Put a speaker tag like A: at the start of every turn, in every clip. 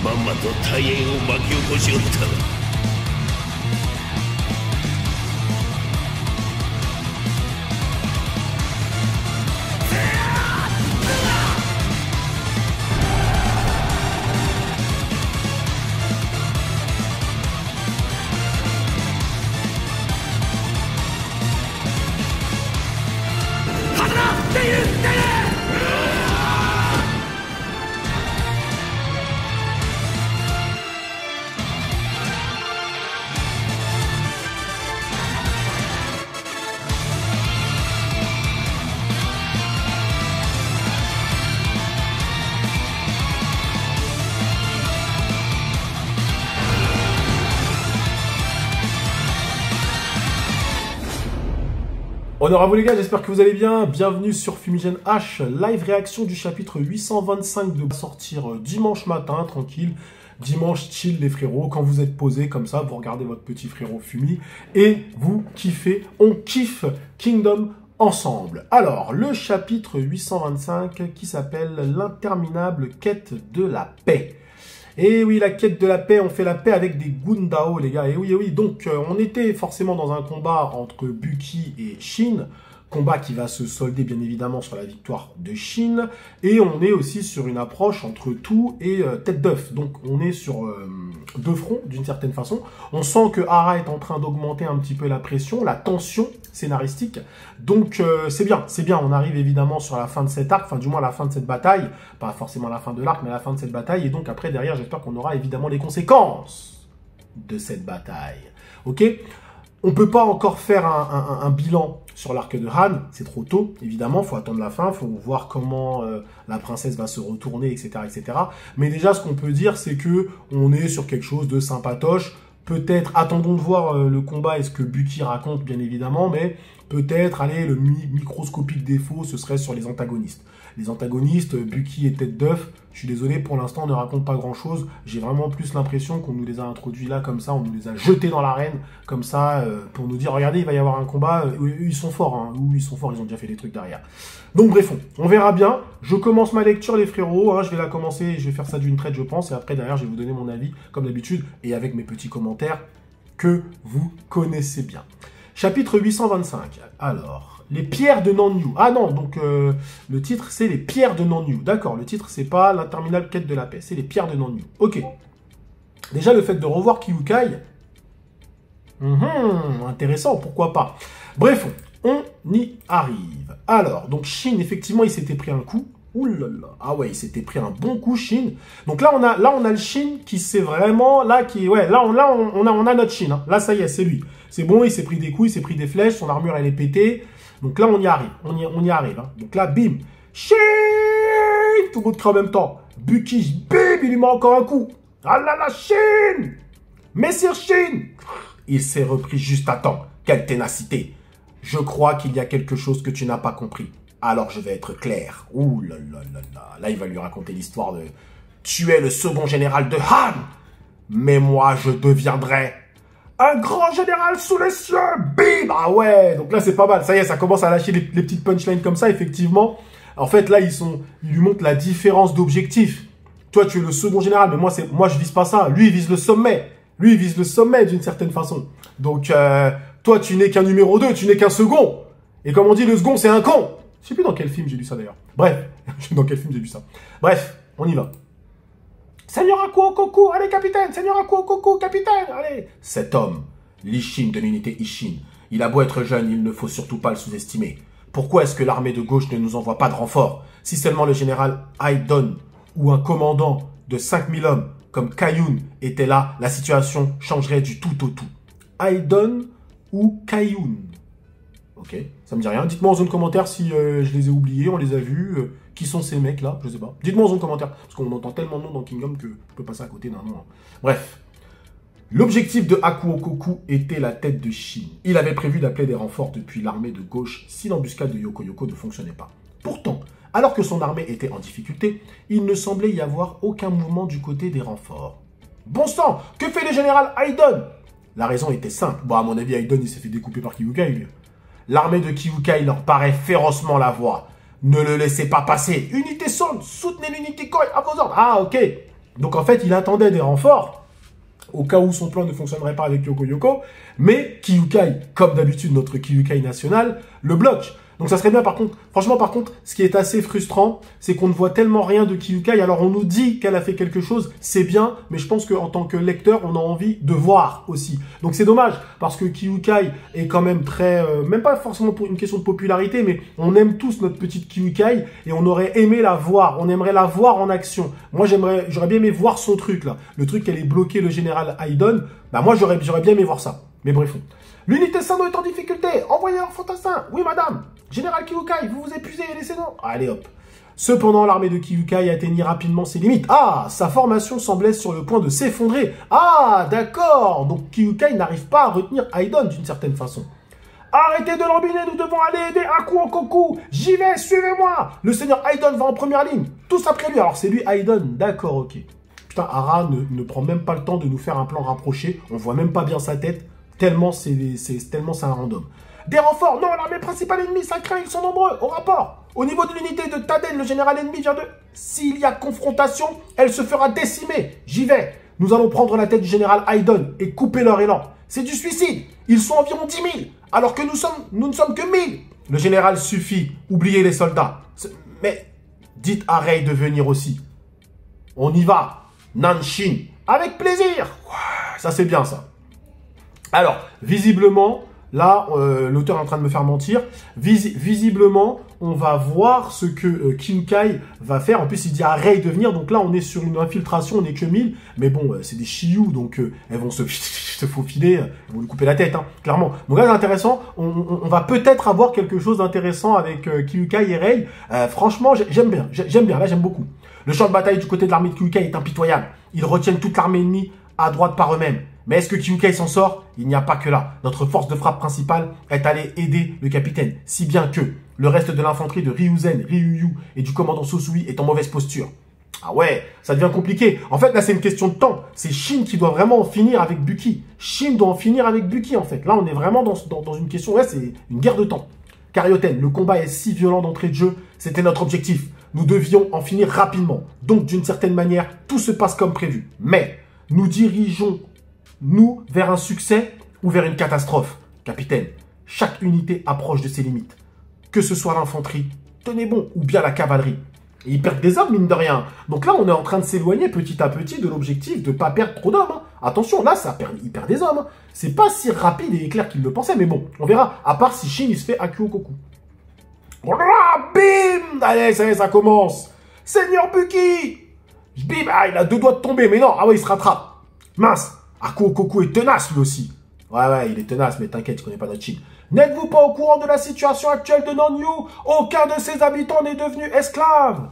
A: まんまと大変を巻き起こしおった。
B: Honneur à vous les gars, j'espère que vous allez bien. Bienvenue sur Fumigène H, live réaction du chapitre 825 de sortir dimanche matin, tranquille. Dimanche chill les frérots, quand vous êtes posés comme ça, vous regardez votre petit frérot Fumi et vous kiffez, on kiffe Kingdom ensemble. Alors, le chapitre 825 qui s'appelle l'interminable quête de la paix. Et oui, la quête de la paix, on fait la paix avec des Gundao, les gars. Et oui, donc on était forcément dans un combat entre Bucky et Shin. Combat qui va se solder bien évidemment sur la victoire de Shin. Et on est aussi sur une approche entre tout et tête d'œuf. Donc on est sur deux fronts d'une certaine façon. On sent que Hara est en train d'augmenter un petit peu la pression, la tension scénaristique. Donc c'est bien. On arrive évidemment sur la fin de cet arc, enfin du moins la fin de cette bataille. Pas forcément la fin de l'arc, mais la fin de cette bataille. Et donc après derrière, j'espère qu'on aura évidemment les conséquences de cette bataille. Ok ? On peut pas encore faire un bilan sur l'arc de Han, c'est trop tôt, évidemment, il faut attendre la fin, il faut voir comment la princesse va se retourner, etc., etc. Mais déjà, ce qu'on peut dire, c'est que on est sur quelque chose de sympatoche. Peut-être, attendons de voir le combat et ce que Bucky raconte, bien évidemment, mais peut-être, allez, le microscopique défaut, ce serait sur les antagonistes. Les antagonistes, Bucky et Tête d'œuf, je suis désolé, pour l'instant, on ne raconte pas grand-chose. J'ai vraiment plus l'impression qu'on nous les a introduits là, comme ça, on nous les a jetés dans l'arène, comme ça, pour nous dire, regardez, il va y avoir un combat, ils sont forts, hein, ils sont forts, ils ont déjà fait des trucs derrière. Donc bref, on verra bien. Je commence ma lecture, les frérots, hein, je vais la commencer, je vais faire ça d'une traite, je pense, et après, derrière, je vais vous donner mon avis, comme d'habitude, et avec mes petits commentaires que vous connaissez bien. Chapitre 825, alors... Les pierres de Nanyu. Ah non, donc le titre c'est les pierres de Nanyu. D'accord, le titre c'est pas l'interminable quête de la paix, c'est les pierres de Nanyu. Ok. Déjà le fait de revoir Kyukai. Intéressant, pourquoi pas. Bref, on y arrive. Alors, donc Shin, effectivement, il s'était pris un coup. Ouh là là. Ah ouais, il s'était pris un bon coup, Shin. Donc là, on a le Shin qui s'est vraiment... Là, on a notre Shin. Hein. Là, ça y est, c'est lui. C'est bon, il s'est pris des coups, il s'est pris des flèches, son armure, elle est pétée. Donc là, on y arrive. On y arrive. Hein. Donc là, bim. Shin. Tout le monde crie en même temps. Bucky, bim, il lui met encore un coup. Ah là là, Shin. Messire Shin. Il s'est repris juste à temps. Quelle ténacité. Je crois qu'il y a quelque chose que tu n'as pas compris. Alors je vais être clair. Ouh là là là là. Là, il va lui raconter l'histoire de... Tu es le second général de Han. Mais moi, je deviendrai... un grand général sous les cieux. Bim. Ah ouais. Donc là, c'est pas mal. Ça y est, ça commence à lâcher les petites punchlines comme ça, effectivement. En fait, là, ils lui montrent la différence d'objectif. Toi, tu es le second général, mais moi, je vise pas ça. Lui, il vise le sommet. Lui, il vise le sommet d'une certaine façon. Donc, toi, tu n'es qu'un numéro 2, tu n'es qu'un second. Et comme on dit, le second, c'est un con. Je sais plus dans quel film j'ai lu ça, d'ailleurs. Bref, je sais dans quel film j'ai lu ça. Bref, on y va. Seigneur Akuokoku, allez capitaine, Seigneur Akuokoku, capitaine, allez. Cet homme, l'Ishin de l'unité Ishin, il a beau être jeune, il ne faut surtout pas le sous-estimer. Pourquoi est-ce que l'armée de gauche ne nous envoie pas de renfort? Si seulement le général Aidon ou un commandant de 5000 hommes comme Kayun était là, la situation changerait du tout au tout. Aidon ou Kayun? Ok, ça me dit rien. Dites-moi en zone commentaire si je les ai oubliés, on les a vus. Qui sont ces mecs-là? Je sais pas. Dites-moi en zone commentaire. Parce qu'on entend tellement de noms dans Kingdom que je peux passer à côté d'un nom. Hein. Bref. L'objectif de Akuokoku était la tête de Shin. Il avait prévu d'appeler des renforts depuis l'armée de gauche si l'embuscade de Yoko-Yoko ne fonctionnait pas. Pourtant, alors que son armée était en difficulté, il ne semblait y avoir aucun mouvement du côté des renforts. Bon sang, que fait le général Aidon? La raison était simple. Bon, à mon avis, Aidon, il s'est fait découper par Kyukai, lui. L'armée de Kyukai leur paraît férocement la voie. Ne le laissez pas passer. Unité Son, soutenez l'unité Koi à vos ordres. Ah, ok. Donc en fait, il attendait des renforts, au cas où son plan ne fonctionnerait pas avec Yoko Yoko, mais Kyukai, comme d'habitude notre Kyukai national, le bloque. Donc ça serait bien par contre, franchement par contre, ce qui est assez frustrant, c'est qu'on ne voit tellement rien de Kyukai. Alors on nous dit qu'elle a fait quelque chose, c'est bien, mais je pense qu'en tant que lecteur, on a envie de voir aussi. Donc c'est dommage, parce que Kyukai est quand même très, même pas forcément pour une question de popularité, mais on aime tous notre petite Kyukai, et on aurait aimé la voir, on aimerait la voir en action. Moi j'aurais bien aimé voir son truc là, le truc qu'elle ait bloqué le général Aidon, bah moi j'aurais bien aimé voir ça. Mais bref. L'unité Sano est en difficulté. Envoyez un fantassin. Oui, madame. Général Kyukai, vous vous épuisez, laissez-nous. Allez, hop. Cependant, l'armée de Kyukai atteignit rapidement ses limites. Ah, sa formation semblait sur le point de s'effondrer. Ah, d'accord. Donc, Kyukai n'arrive pas à retenir Aidon d'une certaine façon. Arrêtez de l'embiner, nous devons aller aider Akuokoku. J'y vais, suivez-moi. Le seigneur Aidon va en première ligne. Tous après lui. Alors, c'est lui, Aidon. D'accord, ok. Putain, Ara ne prend même pas le temps de nous faire un plan rapproché. On voit même pas bien sa tête. Tellement c'est un random. Des renforts, non, l'armée principale ennemie, ça craint, ils sont nombreux, au rapport. Au niveau de l'unité de Taden, le général ennemi vient de... S'il y a confrontation, elle se fera décimer. J'y vais. Nous allons prendre la tête du général Aidon et couper leur élan. C'est du suicide. Ils sont environ 10 000, alors que nous ne sommes que 1000. Le général suffit, oubliez les soldats. Mais dites à Rei de venir aussi. On y va. Nanshin, avec plaisir. Ça c'est bien ça. Alors, visiblement, là, l'auteur est en train de me faire mentir. Visiblement, on va voir ce que Kyukai va faire. En plus, il dit à Rei de venir. Donc là, on est sur une infiltration, on n'est que 1000. Mais bon, c'est des Shiyu, donc elles vont se faufiler. Elles vont lui couper la tête, hein, clairement. Donc là, c'est intéressant. On va peut-être avoir quelque chose d'intéressant avec Kyukai et Rei. Franchement, j'aime bien. Là, j'aime beaucoup. Le champ de bataille du côté de l'armée de Kyukai est impitoyable. Ils retiennent toute l'armée ennemie à droite par eux-mêmes. Mais est-ce que Kyukai s'en sort? Il n'y a pas que là. Notre force de frappe principale est allée aider le capitaine. Si bien que le reste de l'infanterie de Ryuzen, Ryuyu et du commandant Sosui est en mauvaise posture. Ah ouais, ça devient compliqué. En fait, là, c'est une question de temps. C'est Shin qui doit vraiment en finir avec Buki. Shin doit en finir avec Buki, en fait. Là, on est vraiment dans une question... Ouais, c'est une guerre de temps. Karyoten, le combat est si violent d'entrée de jeu. C'était notre objectif. Nous devions en finir rapidement. Donc, d'une certaine manière, tout se passe comme prévu. Mais nous dirigeons-nous vers un succès ou vers une catastrophe? Capitaine, chaque unité approche de ses limites. Que ce soit l'infanterie, tenez bon, ou bien la cavalerie. Et ils perdent des hommes, mine de rien. Donc là, on est en train de s'éloigner petit à petit de l'objectif de ne pas perdre trop d'hommes. Hein. Attention, là, ils perdent des hommes. Hein. C'est pas si rapide et éclair qu'ils le pensaient, mais bon, on verra. À part si Shin, il se fait Akuokoku. Bim! Allez, ça commence. Seigneur Buki! Bim! Ah, il a 2 doigts de tomber, mais non. Ah ouais, il se rattrape. Mince. Akuokoku est tenace, lui aussi. Ouais, il est tenace, mais t'inquiète, je connais pas notre Shin. N'êtes-vous pas au courant de la situation actuelle de Nonyu? Aucun de ses habitants n'est devenu esclave.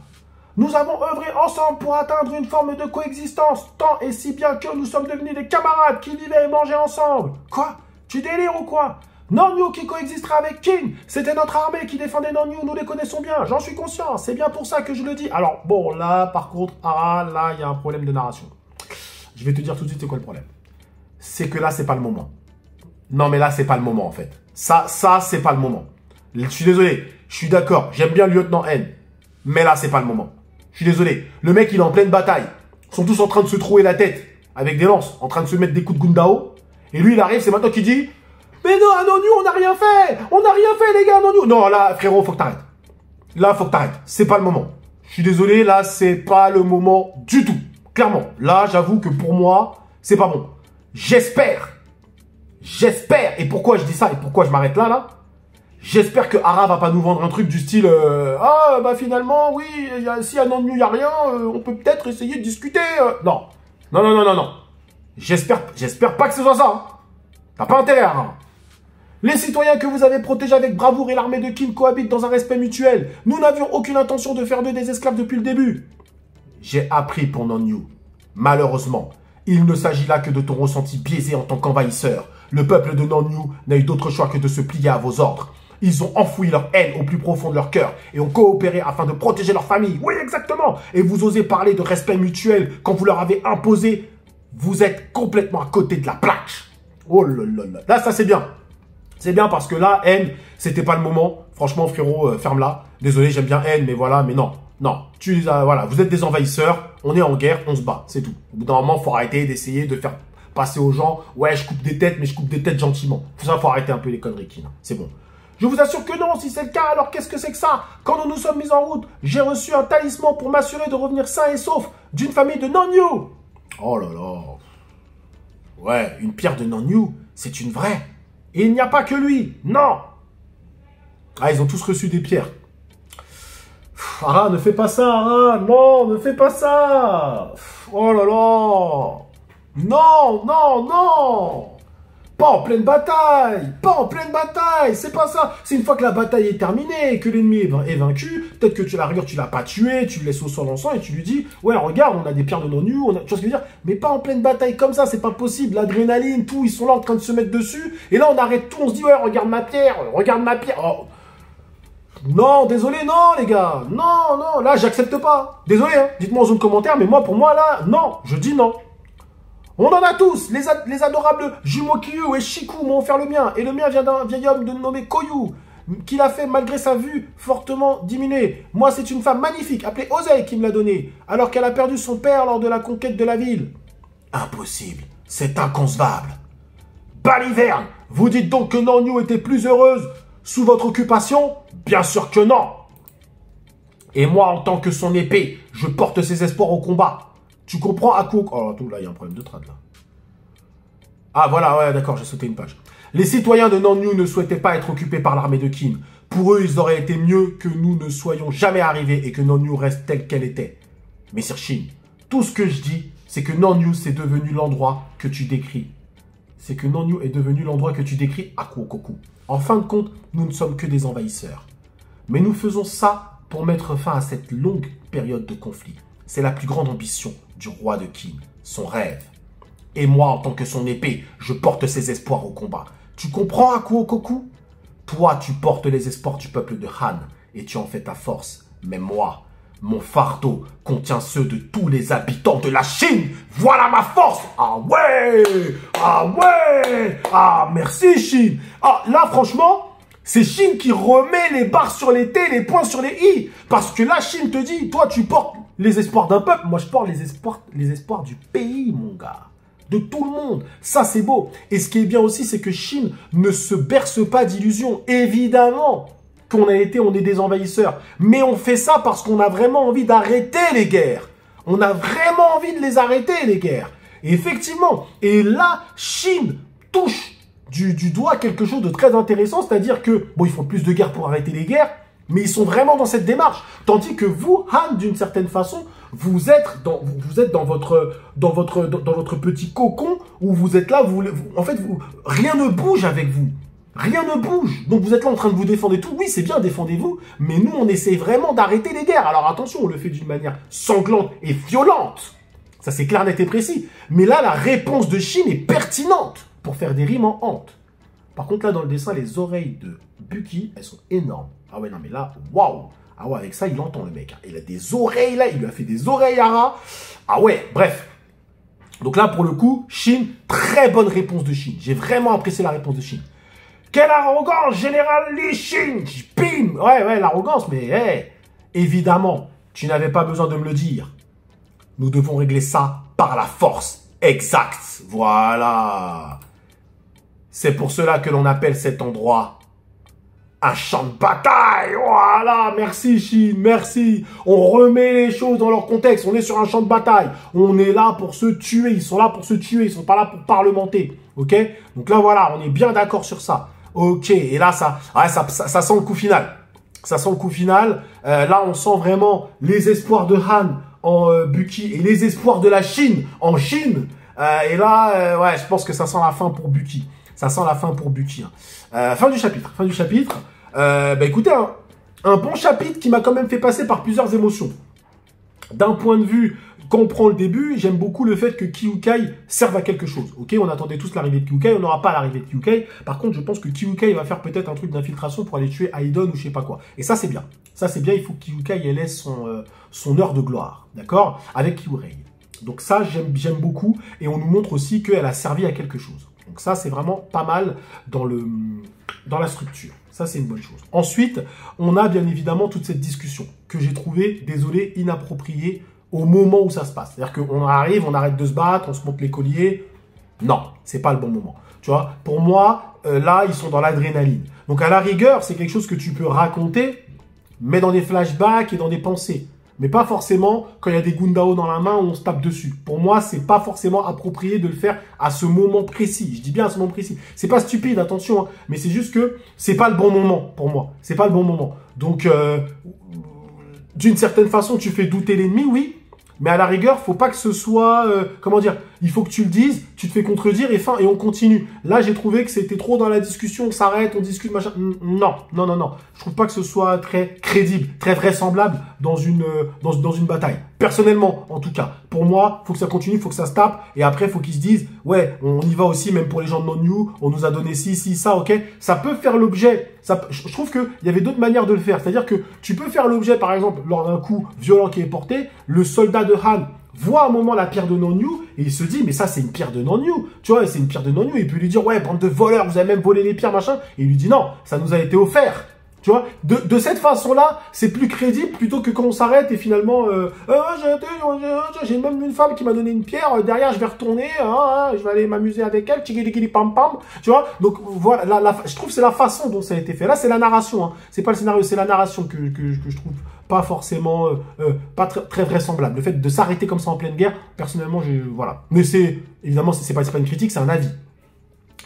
B: Nous avons œuvré ensemble pour atteindre une forme de coexistence, tant et si bien que nous sommes devenus des camarades qui vivaient et mangeaient ensemble. Quoi? Tu délires ou quoi? Nonyu qui coexisterait avec King, c'était notre armée qui défendait Nonyu, nous les connaissons bien, j'en suis conscient, c'est bien pour ça que je le dis. Alors, bon, là, par contre, là, il y a un problème de narration. Je vais te dire tout de suite c'est quoi le problème. C'est que là, c'est pas le moment. Non, mais là, c'est pas le moment, en fait. Ça, c'est pas le moment. Je suis désolé, je suis d'accord, j'aime bien le lieutenant N, mais là, c'est pas le moment. Je suis désolé, le mec, il est en pleine bataille. Ils sont tous en train de se trouer la tête avec des lances, en train de se mettre des coups de Gundao. Et lui, il arrive, c'est maintenant qu'il dit « Mais non, à Nonyu, on n'a rien fait! On n'a rien fait, les gars, à Nonyu !» Non, là, frérot, faut que t'arrêtes. Là, faut que t'arrêtes. C'est pas le moment. Je suis désolé, là, c'est pas le moment du tout. Clairement. Là, j'avoue que pour moi, c'est pas bon. J'espère, et pourquoi je dis ça, et pourquoi je m'arrête là, j'espère que Ara va pas nous vendre un truc du style ah, bah finalement, oui, si à Nonyu, il n'y a rien, on peut peut-être essayer de discuter. Non. J'espère pas que ce soit ça. Hein. T'as pas intérêt, Ara. Les citoyens que vous avez protégés avec bravoure et l'armée de Kin cohabitent dans un respect mutuel. Nous n'avions aucune intention de faire d'eux des esclaves depuis le début. J'ai appris pour Nonyu. Malheureusement, il ne s'agit là que de ton ressenti biaisé en tant qu'envahisseur. Le peuple de Nonyu n'a eu d'autre choix que de se plier à vos ordres. Ils ont enfoui leur haine au plus profond de leur cœur et ont coopéré afin de protéger leur famille. Oui, exactement. Et vous osez parler de respect mutuel quand vous leur avez imposé. Vous êtes complètement à côté de la plaque. Oh là là là. Là, ça c'est bien. C'est bien parce que là, N, c'était pas le moment. Franchement, frérot, ferme-la. Désolé, j'aime bien N, mais voilà, mais non. Non, tu les as, voilà, vous êtes des envahisseurs, on est en guerre, on se bat, c'est tout. Au bout d'un moment, faut arrêter d'essayer de faire passer aux gens, ouais, je coupe des têtes, mais je coupe des têtes gentiment. Ça, faut arrêter un peu les conneries, Kin. C'est bon. Je vous assure que non, si c'est le cas, alors qu'est-ce que c'est que ça? Quand nous nous sommes mis en route, j'ai reçu un talisman pour m'assurer de revenir sain et sauf d'une famille de non-you. Oh là là. Ouais, une pierre de non-you, c'est une vraie. Et il n'y a pas que lui, non. Ah, ils ont tous reçu des pierres. Ara, ne fais pas ça, Ara. Non, ne fais pas ça. Oh là là. Non, non, non. Pas en pleine bataille. Pas en pleine bataille. C'est pas ça. C'est une fois que la bataille est terminée, que l'ennemi est vaincu, peut-être que tu la rigueur, tu l'as pas tué, tu le laisses au sol en sang et tu lui dis, ouais, regarde, on a des pierres de non-nu, tu vois ce que je veux dire? Mais pas en pleine bataille comme ça, c'est pas possible. L'adrénaline, tout, ils sont là en train de se mettre dessus. Et là, on arrête tout, on se dit, ouais, regarde ma pierre, regarde ma pierre. Oh. Non, désolé, non, les gars. Non, non, là, j'accepte pas. Désolé, hein. Dites-moi en zone commentaire, mais moi, pour moi, là, non, je dis non. On en a tous. Les adorables jumeaux Kyu et Shiku m'ont offert le mien. Et le mien vient d'un vieil homme nommé Koyu, qui l'a fait malgré sa vue fortement diminuée. Moi, c'est une femme magnifique, appelée Osei, qui me l'a donné, alors qu'elle a perdu son père lors de la conquête de la ville. Impossible. C'est inconcevable. Baliverne, vous dites donc que Nanyu était plus heureuse sous votre occupation? Bien sûr que non. Et moi, en tant que son épée, je porte ses espoirs au combat. Tu comprends, Aku? Oh, tout là, il y a un problème de trad, là. Ah, voilà, ouais, d'accord, j'ai sauté une page. Les citoyens de Nanyu ne souhaitaient pas être occupés par l'armée de Qin. Pour eux, il aurait été mieux que nous ne soyons jamais arrivés et que Nanyu reste telle qu'elle était. Mais Sir Shin, tout ce que je dis, c'est que Nanyu, c'est devenu l'endroit que tu décris. C'est que Nanyu est devenu l'endroit que tu décris, Akuokoku. En fin de compte, nous ne sommes que des envahisseurs. Mais nous faisons ça pour mettre fin à cette longue période de conflit. C'est la plus grande ambition du roi de Qin, son rêve. Et moi, en tant que son épée, je porte ses espoirs au combat. Tu comprends, Akuokoku? Toi, tu portes les espoirs du peuple de Han, et tu en fais ta force. Mais moi, mon fardeau contient ceux de tous les habitants de la Chine. Voilà ma force. Ah ouais. Ah ouais. Ah, merci, Chine. Ah, là, franchement, c'est Chine qui remet les barres sur les T, les points sur les I. Parce que là, Chine te dit, toi, tu portes les espoirs d'un peuple. Moi, je porte les espoirs du pays, mon gars. De tout le monde. Ça, c'est beau. Et ce qui est bien aussi, c'est que Chine ne se berce pas d'illusions. Évidemment qu'on on est des envahisseurs. Mais on fait ça parce qu'on a vraiment envie d'arrêter les guerres. On a vraiment envie de les arrêter, les guerres. Et effectivement. Et là, Chine touche du doigt quelque chose de très intéressant. C'est-à-dire que, bon, ils font plus de guerres pour arrêter les guerres. Mais ils sont vraiment dans cette démarche. Tandis que vous, Han, d'une certaine façon, vous êtes dans votre petit cocon où vous êtes là, en fait, rien ne bouge avec vous. Rien ne bouge. Donc vous êtes là en train de vous défendre et tout. Oui, c'est bien, défendez-vous. Mais nous, on essaie vraiment d'arrêter les guerres. Alors attention, on le fait d'une manière sanglante et violente. Ça, c'est clair, net et précis. Mais là, la réponse de Chine est pertinente pour faire des rimes en hante. Par contre, là, dans le dessin, les oreilles de Bucky, elles sont énormes. Ah ouais, non, mais là, waouh. Ah ouais, avec ça, il entend le mec. Il a des oreilles, là. Il lui a fait des oreilles à rat. Ah ouais, bref. Donc là, pour le coup, Chine, très bonne réponse de Chine. J'ai vraiment apprécié la réponse de Chine. Quelle arrogance, général Li Shin. Bim. Ouais, l'arrogance, mais hey, évidemment, tu n'avais pas besoin de me le dire. Nous devons régler ça par la force. Exact. Voilà. C'est pour cela que l'on appelle cet endroit un champ de bataille. Voilà, merci Chine, merci. On remet les choses dans leur contexte. On est sur un champ de bataille. On est là pour se tuer. Ils sont là pour se tuer. Ils sont pas là pour parlementer. Ok? Donc là, voilà, on est bien d'accord sur ça. Ok, et là, ça sent le coup final. Ça sent le coup final. Là, on sent vraiment les espoirs de Han en Bucky et les espoirs de la Chine en Chine. Et là, ouais, je pense que ça sent la fin pour Bucky. Ça sent la fin pour Bucky. Hein. Fin du chapitre. Fin du chapitre. Bah écoutez, un bon chapitre qui m'a quand même fait passer par plusieurs émotions. D'un point de vue, quand on prend le début, j'aime beaucoup le fait que Kyukai serve à quelque chose. Ok, on attendait tous l'arrivée de Kyukai, on n'aura pas l'arrivée de Kyukai. Par contre, je pense que Kyukai va faire peut-être un truc d'infiltration pour aller tuer Aidon ou je sais pas quoi. Et ça, c'est bien. Ça, c'est bien, il faut que Kyukai ait son heure de gloire. D'accord? Avec Kyurei. Donc ça, j'aime beaucoup. Et on nous montre aussi qu'elle a servi à quelque chose. Donc ça, c'est vraiment pas mal dans la structure. Ça, c'est une bonne chose. Ensuite, on a bien évidemment toute cette discussion que j'ai trouvée, désolé, inappropriée au moment où ça se passe. C'est-à-dire qu'on arrive, on arrête de se battre, on se monte les colliers. Non, c'est pas le bon moment. Tu vois, pour moi, là, ils sont dans l'adrénaline. Donc, à la rigueur, c'est quelque chose que tu peux raconter, mais dans des flashbacks et dans des pensées. Mais pas forcément quand il y a des Gundao dans la main où on se tape dessus. Pour moi, c'est pas forcément approprié de le faire à ce moment précis. Je dis bien à ce moment précis. C'est pas stupide, attention, hein, mais c'est juste que c'est pas le bon moment pour moi. C'est pas le bon moment. Donc, d'une certaine façon, tu fais douter l'ennemi, oui. Mais à la rigueur, faut pas que ce soit, comment dire, il faut que tu le dises, tu te fais contredire et fin, et on continue. Là, j'ai trouvé que c'était trop dans la discussion, on s'arrête, on discute, machin. Non, non, non, non. Je trouve pas que ce soit très crédible, très vraisemblable dans une bataille. Personnellement, en tout cas. Pour moi, faut que ça continue, faut que ça se tape, et après, faut qu'ils se disent, ouais, on y va aussi, même pour les gens de non-new, on nous a donné ci, ça, ok. Ça peut faire l'objet. Je trouve qu'il y avait d'autres manières de le faire. C'est-à-dire que tu peux faire l'objet, par exemple, lors d'un coup violent qui est porté, le soldat de Han voit un moment la pierre de non-new et il se dit, mais ça, c'est une pierre de non-new. Tu vois, c'est une pierre de non-new. Il peut lui dire, ouais, bande de voleurs, vous avez même volé les pierres, machin. Et il lui dit, non, ça nous a été offert. Tu vois, de cette façon-là, c'est plus crédible plutôt que quand on s'arrête et finalement, j'ai même une femme qui m'a donné une pierre, derrière je vais retourner, je vais aller m'amuser avec elle, tchigili pam pam, tu vois. Donc voilà, je trouve que c'est la façon dont ça a été fait. Là, c'est la narration, hein. C'est pas le scénario, c'est la narration que je trouve pas forcément, pas très vraisemblable. Le fait de s'arrêter comme ça en pleine guerre, personnellement, voilà. Mais évidemment, c'est pas une critique, c'est un avis.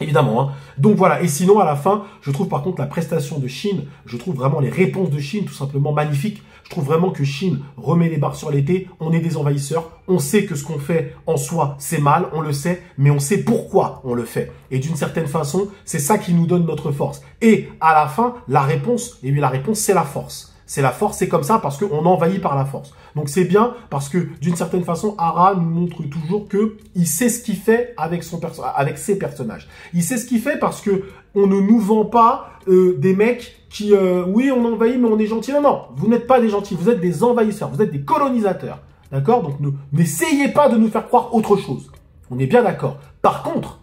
B: Évidemment, hein. Donc voilà, et sinon à la fin, je trouve par contre la prestation de Shin, je trouve vraiment les réponses de Shin tout simplement magnifiques. Je trouve vraiment que Shin remet les barres sur l'été, on est des envahisseurs, on sait que ce qu'on fait en soi c'est mal, on le sait, mais on sait pourquoi on le fait. Et d'une certaine façon, c'est ça qui nous donne notre force. Et à la fin, la réponse, c'est la force. C'est la force, c'est comme ça parce qu'on envahit par la force. Donc c'est bien parce que d'une certaine façon, Hara nous montre toujours que il sait ce qu'il fait avec ses personnages. Il sait ce qu'il fait parce que on ne nous vend pas des mecs qui, oui, on envahit mais on est gentil. Non, non, vous n'êtes pas des gentils, vous êtes des envahisseurs, vous êtes des colonisateurs. D'accord? Donc n'essayez pas de nous faire croire autre chose. On est bien d'accord. Par contre,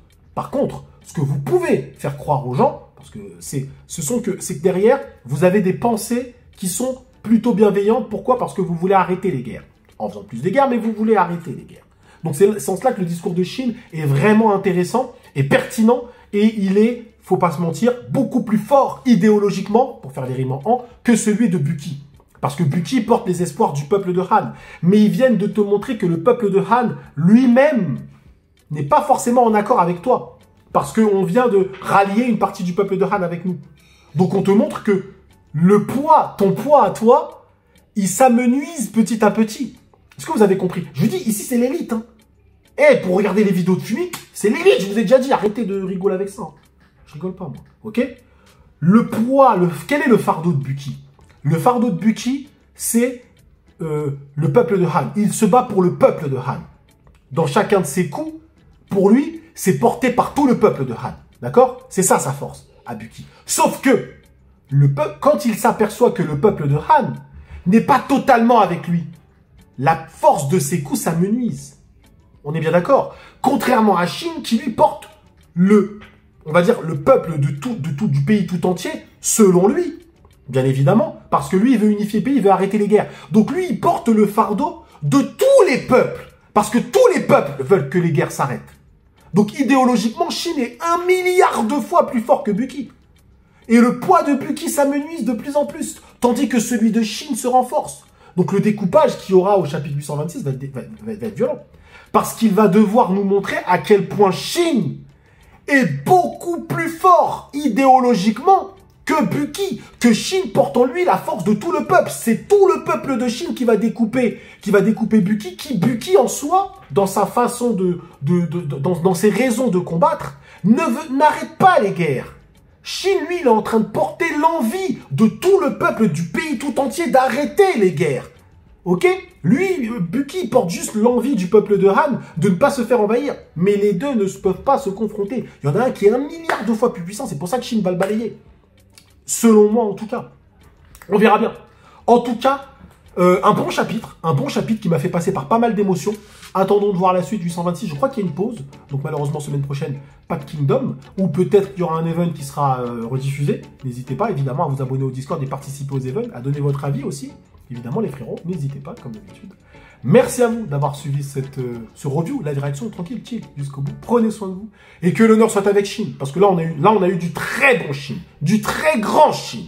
B: ce que vous pouvez faire croire aux gens, parce que c'est que derrière, vous avez des pensées qui sont plutôt bienveillantes. Pourquoi? Parce que vous voulez arrêter les guerres. En faisant plus de guerres, mais vous voulez arrêter les guerres. Donc c'est en cela que le discours de Shin est vraiment intéressant et pertinent. Et il est, faut pas se mentir, beaucoup plus fort idéologiquement, pour faire les rimes en, que celui de Buki. Parce que Buki porte les espoirs du peuple de Han. Mais ils viennent de te montrer que le peuple de Han, lui-même, n'est pas forcément en accord avec toi. Parce qu'on vient de rallier une partie du peuple de Han avec nous. Donc on te montre que ton poids à toi, il s'amenuise petit à petit. Est-ce que vous avez compris? Je vous dis, ici, c'est l'élite. Hein. Et pour regarder les vidéos de Fumi, c'est l'élite. Je vous ai déjà dit, arrêtez de rigoler avec ça. Je rigole pas, moi. Ok? Le poids, quel est le fardeau de Buki? Le fardeau de Buki, c'est le peuple de Han. Il se bat pour le peuple de Han. Dans chacun de ses coups, pour lui, c'est porté par tout le peuple de Han. D'accord? C'est ça sa force, à Buki. Sauf que, quand il s'aperçoit que le peuple de Han n'est pas totalement avec lui, la force de ses coups s'amenuise. On est bien d'accord? Contrairement à Shin qui lui porte on va dire, le peuple du pays tout entier, selon lui. Bien évidemment, parce que lui, il veut unifier le pays, il veut arrêter les guerres. Donc lui, il porte le fardeau de tous les peuples. Parce que tous les peuples veulent que les guerres s'arrêtent. Donc idéologiquement, Shin est 1 milliard de fois plus fort que Buki. Et le poids de Buki s'amenuise de plus en plus, tandis que celui de Shin se renforce. Donc le découpage qu'il y aura au chapitre 826 va être violent. Parce qu'il va devoir nous montrer à quel point Shin est beaucoup plus fort idéologiquement que Buki. Que Shin porte en lui la force de tout le peuple. C'est tout le peuple de Shin qui va découper Buki, qui Buki en soi, dans sa façon dans ses raisons de combattre, n'arrête pas les guerres. Shin, lui, il est en train de porter l'envie de tout le peuple du pays tout entier d'arrêter les guerres. Ok? Lui, Buki, porte juste l'envie du peuple de Han de ne pas se faire envahir. Mais les deux ne peuvent pas se confronter. Il y en a un qui est 1 milliard de fois plus puissant. C'est pour ça que Shin va le balayer. Selon moi, en tout cas. On verra bien. En tout cas, un bon chapitre qui m'a fait passer par pas mal d'émotions. Attendons de voir la suite du 126. Je crois qu'il y a une pause. Donc malheureusement, semaine prochaine, pas de Kingdom. Ou peut-être qu'il y aura un event qui sera rediffusé. N'hésitez pas évidemment à vous abonner au Discord et participer aux events, à donner votre avis aussi. Évidemment les frérots, n'hésitez pas comme d'habitude. Merci à vous d'avoir suivi ce review, la direction tranquille, chill, jusqu'au bout. Prenez soin de vous. Et que l'honneur soit avec Shin. Parce que là, on a eu du très bon Shin. Du très grand Shin.